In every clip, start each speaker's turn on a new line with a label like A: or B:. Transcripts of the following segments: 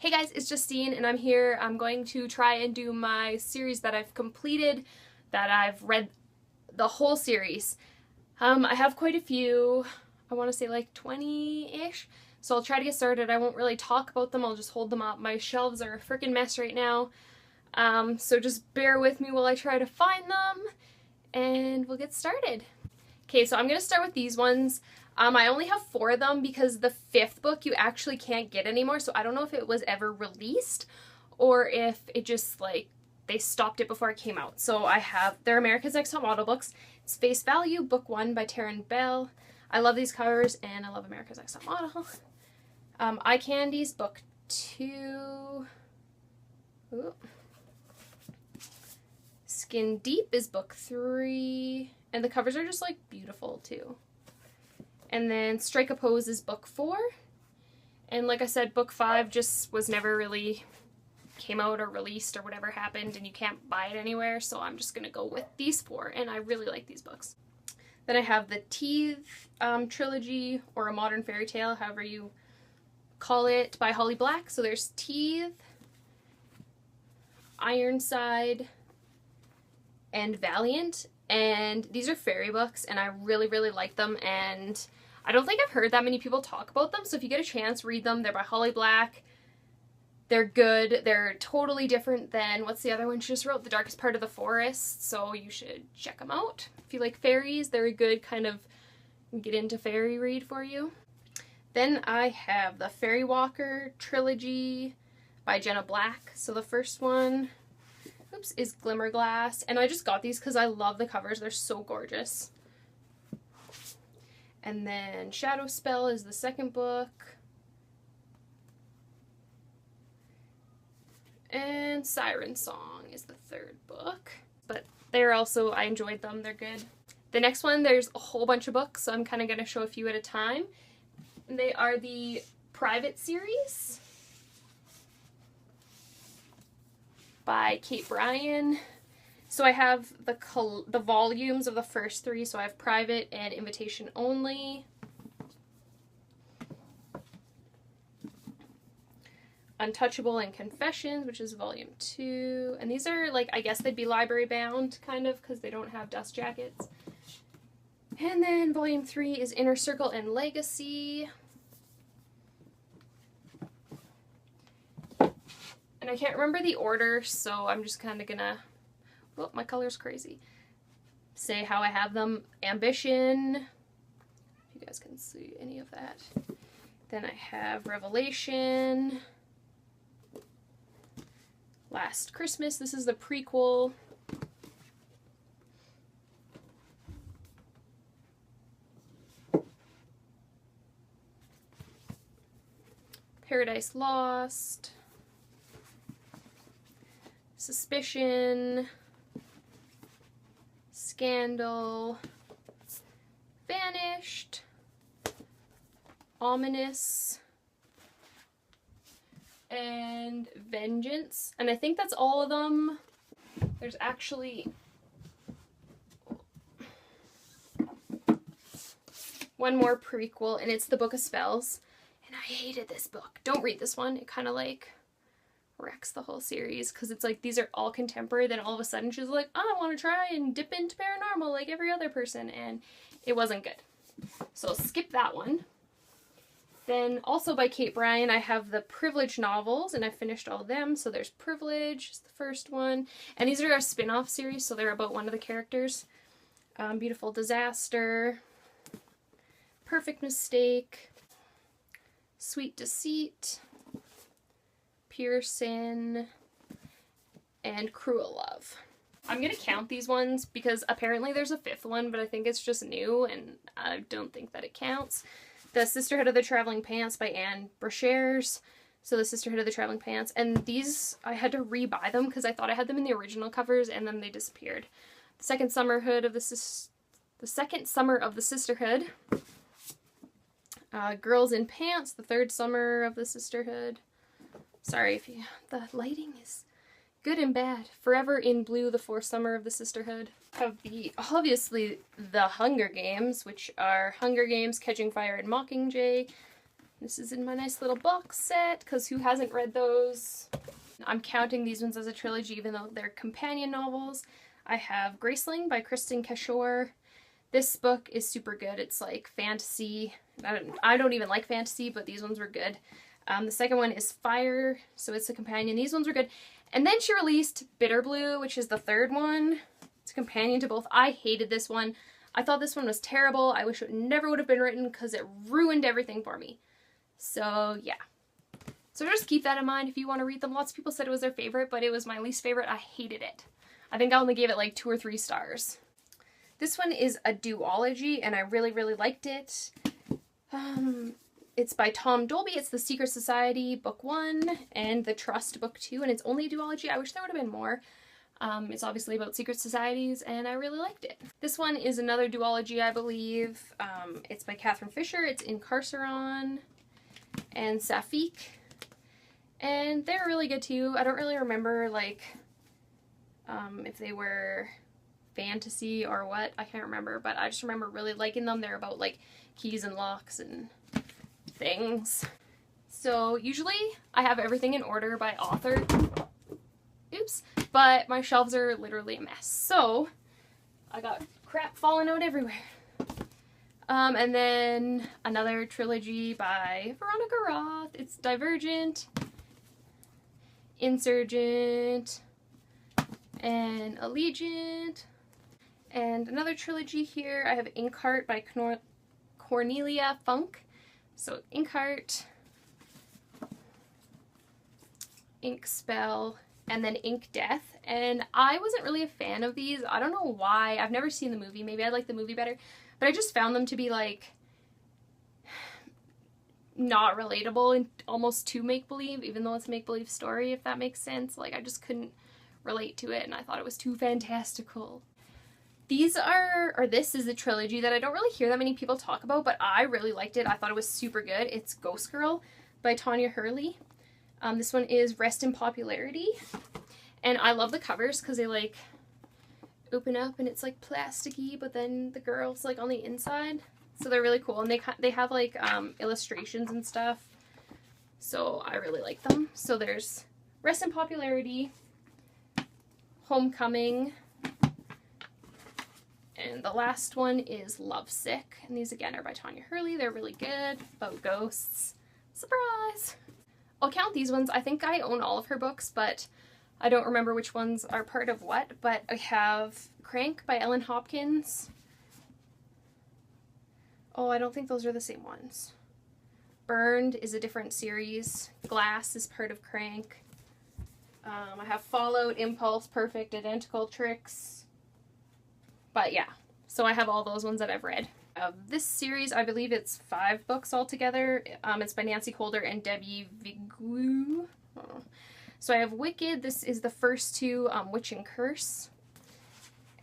A: Hey guys, it's Justine and I'm here. I'm going to try and do my series that I've completed, that I've read the whole series. I have quite a few, I want to say like 20-ish, so I'll try to get started. I won't really talk about them, I'll just hold them up. My shelves are a freaking mess right now, so just bear with me while I try to find them, and we'll get started. Okay, so I'm going to start with these ones. I only have 4 of them because the 5th book you actually can't get anymore, so I don't know if it was ever released or if it just, like, they stopped it before it came out. So I have, they're America's Next Top Model books. It's Face Value, book 1 by Taryn Bell. I love these covers, and I love America's Next Top Model. Eye Candies, book 2. Ooh. Skin Deep is book 3. And the covers are just, like, beautiful, too. And then Strike a Pose is book 4. And like I said, book 5 just was never really came out or released or whatever happened, and you can't buy it anywhere, so I'm just gonna go with these 4, and I really like these books. Then I have the Teeth trilogy, or A Modern Fairy Tale, however you call it, by Holly Black. So there's Teeth, Ironside, and Valiant. And these are fairy books, and I really, really like them, and I don't think I've heard that many people talk about them, so if you get a chance, read them. They're by Holly Black. They're good. They're totally different than, what's the other one she just wrote? The Darkest Part of the Forest, so you should check them out. If you like fairies, they're a good kind of get into fairy read for you. Then I have the Fairy Walker trilogy by Jenna Black. So the first one, is Glimmerglass, and I just got these because I love the covers. They're so gorgeous. And then Shadow Spell is the second book. And Siren Song is the third book. But they're also, I enjoyed them, they're good. The next one, there's a whole bunch of books, so I'm kind of going to show a few at a time. And they are the Private series by Kate Bryan. So I have the volumes of the first 3, so I have Private and Invitation Only. Untouchable and Confessions, which is volume 2. And these are, like, I guess they'd be library bound, kind of, because they don't have dust jackets. And then volume 3 is Inner Circle and Legacy. And I can't remember the order, so I'm just kind of gonna, oh, my color's crazy, say how I have them. Ambition, if you guys can see any of that. Then I have Revelation. Last Christmas, this is the prequel. Paradise Lost. Suspicion, Scandal, Vanished, Ominous, and Vengeance. And I think that's all of them. There's actually one more prequel, and it's the Book of Spells. And I hated this book. Don't read this one. It kind of like wrecks the whole series, because it's like these are all contemporary, then all of a sudden she's like, oh, I want to try and dip into paranormal like every other person, and it wasn't good. So skip that one. Then also by Kate Bryan, I have the Privilege novels, and I finished all of them. So there's Privilege, is the first one, and these are a spin-off series, so they're about one of the characters. Beautiful Disaster, Perfect Mistake, Sweet Deceit, Pure Sin, and Cruel Love. I'm gonna count these ones because apparently there's a 5th one, but I think it's just new and I don't think that it counts. The Sisterhood of the Traveling Pants by Anne Brashares. So the Sisterhood of the Traveling Pants. And these, I had to re-buy them because I thought I had them in the original covers and then they disappeared. The Second Summer of the Sisterhood. Girls in Pants, the Third Summer of the Sisterhood. Sorry if you, the lighting is good and bad. Forever in Blue, the Fourth Summer of the Sisterhood. Have the, obviously, the Hunger Games, which are Hunger Games, Catching Fire, and Mockingjay. This is in my nice little box set, because who hasn't read those? I'm counting these ones as a trilogy even though they're companion novels. I have Graceling by Kristen Cashore. This book is super good. It's like fantasy. I don't even like fantasy, but these ones were good. The second one is Fire, so it's a companion. These ones were good. And then she released Bitter Blue, which is the third one. It's a companion to both. I hated this one. I thought this one was terrible. I wish it never would have been written because it ruined everything for me. So yeah. So just keep that in mind if you want to read them. Lots of people said it was their favorite, but it was my least favorite. I hated it. I think I only gave it like 2 or 3 stars. This one is a duology, and I really, really liked it. It's by Tom Dolby. It's The Secret Society, Book 1, and The Trust, Book 2, and it's only a duology. I wish there would have been more. It's obviously about secret societies, and I really liked it. This one is another duology, I believe. It's by Catherine Fisher. It's Incarceron and Sapphic, and they're really good too. I don't really remember, like, if they were fantasy or what. I can't remember, but I just remember really liking them. They're about, like, keys and locks and things. So usually I have everything in order by author. Oops. But my shelves are literally a mess. So I got crap falling out everywhere. And then another trilogy by Veronica Roth. It's Divergent, Insurgent, and Allegiant. And another trilogy here, I have Inkheart by Cornelia Funk. So Inkheart, Ink Spell, and then Ink Death. And I wasn't really a fan of these. I don't know why. I've never seen the movie. Maybe I like the movie better. But I just found them to be, like, not relatable and almost too make-believe, even though it's a make-believe story, if that makes sense. Like, I just couldn't relate to it, and I thought it was too fantastical. This is a trilogy that I don't really hear that many people talk about, but I really liked it. I thought it was super good. It's Ghost Girl by Tanya Hurley. This one is Rest in Popularity. And I love the covers because they, like, open up and it's, like, plasticky, but then the girl's, like, on the inside. So they're really cool. And they have, like, illustrations and stuff. So I really like them. So there's Rest in Popularity, Homecoming, and the last one is Lovesick. And these, again, are by Tanya Hurley. They're really good. About ghosts. Surprise! I'll count these ones. I think I own all of her books, but I don't remember which ones are part of what. But I have Crank by Ellen Hopkins. Oh, I don't think those are the same ones. Burned is a different series. Glass is part of Crank. I have Fallout, Impulse, Perfect, Identical, Tricks. But yeah, so I have all those ones that I've read. This series, I believe it's 5 books altogether. It's by Nancy Holder and Debbie Vigou. Oh. So I have Wicked. This is the first 2, Witch and Curse.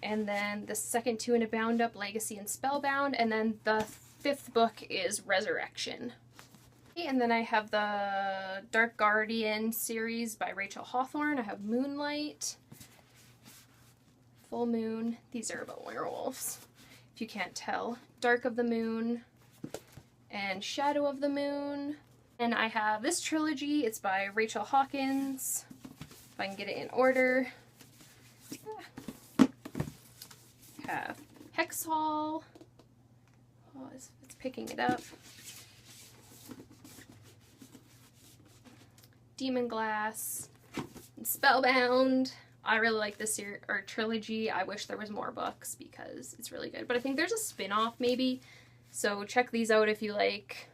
A: And then the second 2 in a Bound Up, Legacy and Spellbound. And then the 5th book is Resurrection. And then I have the Dark Guardian series by Rachel Hawthorne. I have Moonlight, Full Moon. These are about werewolves, if you can't tell. Dark of the Moon and Shadow of the Moon. And I have this trilogy. It's by Rachel Hawkins, if I can get it in order. Have Hexhall. Oh, it's picking it up. Demon Glass, and Spellbound. I really like this trilogy. I wish there was more books because it's really good. But I think there's a spin-off maybe. So check these out if you like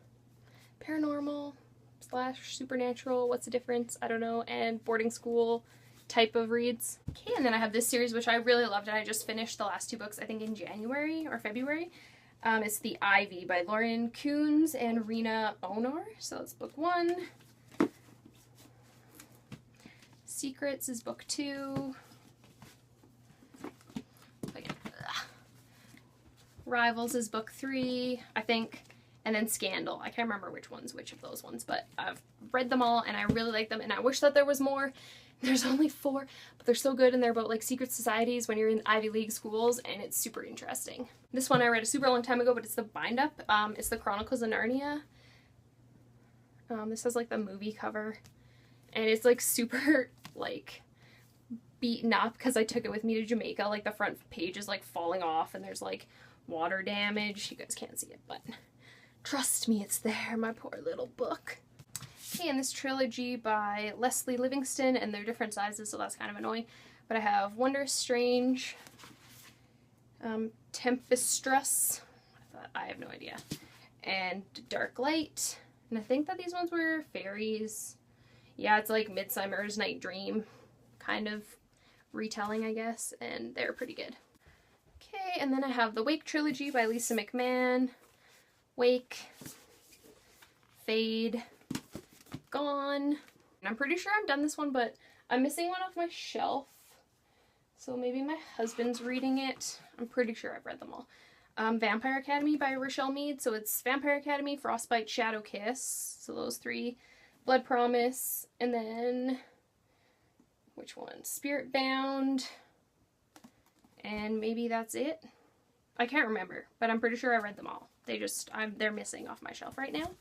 A: paranormal / supernatural. What's the difference? I don't know. And boarding school type of reads. Okay, and then I have this series which I really loved, and I just finished the last 2 books I think in January or February. It's The Ivy by Lauren Coons and Rena Onar. So that's book 1. Secrets is book 2. Rivals is book 3, I think. And then Scandal. I can't remember which of those ones, but I've read them all and I really like them, and I wish that there was more. There's only 4, but they're so good, and they're about, like, secret societies when you're in Ivy League schools, and it's super interesting. This one I read a super long time ago, but it's the bind-up. It's the Chronicles of Narnia. This has like the movie cover, and it's like super like beaten up because I took it with me to Jamaica. Like the front page is like falling off and there's like water damage. You guys can't see it, but trust me, it's there, my poor little book. Okay, and this trilogy by Leslie Livingston, and they're different sizes, so that's kind of annoying. But I have Wondrous Strange, Tempestress, I have no idea, and Dark Light. And I think that these ones were fairies. Yeah, it's like Midsummer's Night Dream kind of retelling, I guess, and they're pretty good. Okay, and then I have the Wake trilogy by Lisa McMann. Wake, Fade, Gone. And I'm pretty sure I've done this one, but I'm missing one off my shelf. So maybe my husband's reading it. I'm pretty sure I've read them all. Vampire Academy by Rochelle Mead. So it's Vampire Academy, Frostbite, Shadow Kiss. So those three. Blood Promise. And then, which one? Spirit Bound. And maybe that's it. I can't remember, but I'm pretty sure I read them all. They're missing off my shelf right now.